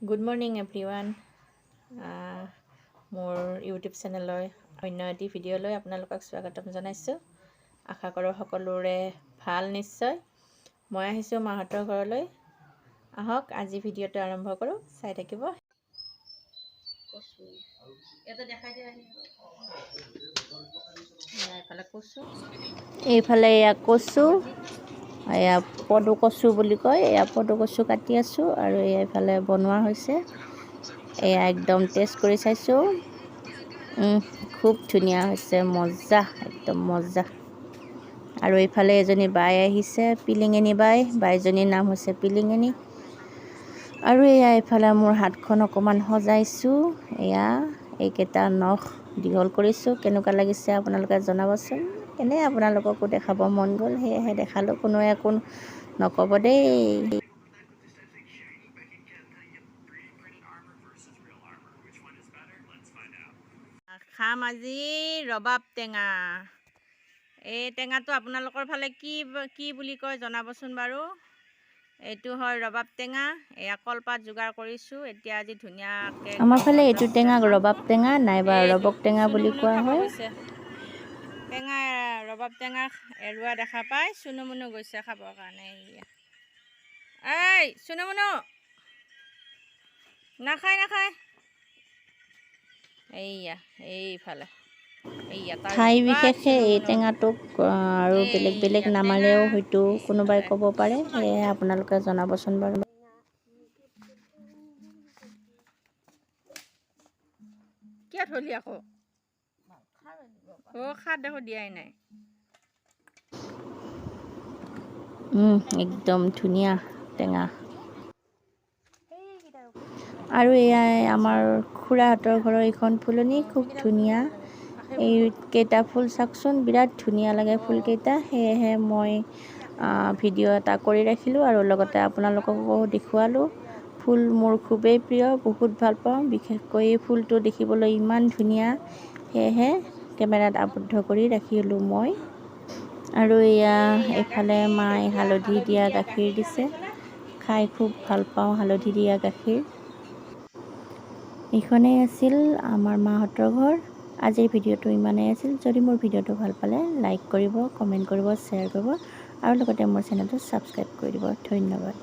Good morning everyone. মোৰ YouTube চেনেলৰ অন্য এটি ভিডিঅ'লৈ আপোনালোকক স্বাগতম জনাইছোঁ। আশা কৰোঁ সকলোৰে ভাল নিশ্চয়। মই আহিছোঁ মাহঁতৰ ঘৰলৈ। আহক আজি ভিডিঅ'টো আৰম্ভ কৰোঁ, চাই থাকিব। এইফালে এয়া কচু, এয়া পদু কচু বুলি কয়। এয়া পদু কচু কাটি আছোঁ আৰু এইফালে বনোৱা হৈছে। এয়া একদম টেষ্ট কৰি চাইছোঁ, খুব ধুনীয়া হৈছে, মজা, একদম মজা। আৰু এইফালে এজনী বাই আহিছে, পিলিঙেনি বাইজনীৰ নাম হৈছে পিলিঙেনি। আৰু এয়া এইফালে মোৰ হাতখন অকণমান সজাইছোঁ। এয়া এইকেইটা নখ দীঘল কৰিছোঁ। কেনেকুৱা লাগিছে আপোনালোকে জনাবচোন। এনেই আপোনালোককো দেখাব মন গ'ল, সেয়েহে দেখালোঁ। কোনোৱে একো নক'ব দেই। খাম আজি ৰবাব টেঙা। এই টেঙাটো আপোনালোকৰ ফালে কি বুলি কয় জনাবচোন বাৰু। এইটো হয় ৰবাব টেঙা। এয়া কলপাত যোগাৰ কৰিছোঁ। এতিয়া আজি ধুনীয়াকৈ আমাৰ ফালে এইটো টেঙা ৰবাব টেঙা নাইবা ৰবক টেঙা বুলি কোৱা হয়। টেঙা ৰবাব টেঙা এৰুৱা দেখা পাই চুনুমুনু গৈছে খাবৰ কাৰণে। এই চুনুমুনু নাখায়। এইফালে ঠাই বিশেষে এই টেঙাটোক আৰু বেলেগ নামেৰেও হয়তো কোনোবাই ক'ব পাৰে, সেয়েহে আপোনালোকে জনাবচোন বাৰু। কিয় থলি আকৌ? খাৰ দেখো দিয়াই নাই। একদম ধুনীয়া টেঙা। আৰু এয়াই আমাৰ খুৰাহঁতৰ ঘৰৰ এইখন ফুলনি, খুব ধুনীয়া। এইকেইটা ফুল চাওকচোন, বিৰাট ধুনীয়া লাগে ফুলকেইটা। সেয়েহে মই ভিডিঅ' এটা কৰি ৰাখিলোঁ আৰু লগতে আপোনালোককো দেখুৱালোঁ। ফুল মোৰ খুবেই প্ৰিয়, বহুত ভাল পাওঁ। বিশেষকৈ এই ফুলটো দেখিবলৈ ইমান ধুনীয়া, সেয়েহে কেমেৰাত আবদ্ধ কৰি ৰাখিলোঁ মই। আৰু এয়া এইফালে মায়ে হালধি দিয়া গাখীৰ দিছে। খাই খুব ভাল পাওঁ হালধি দিয়া গাখীৰ। এইখনেই আছিল আমাৰ মাহঁতৰ ঘৰ। আজিৰ ভিডিঅ'টো ইমানেই আছিল। যদি মোৰ ভিডিঅ'টো ভাল পালে লাইক কৰিব, কমেণ্ট কৰিব, শ্বেয়াৰ কৰিব আৰু লগতে মোৰ চেনেলটো ছাবস্ক্ৰাইব কৰি দিব। ধন্যবাদ।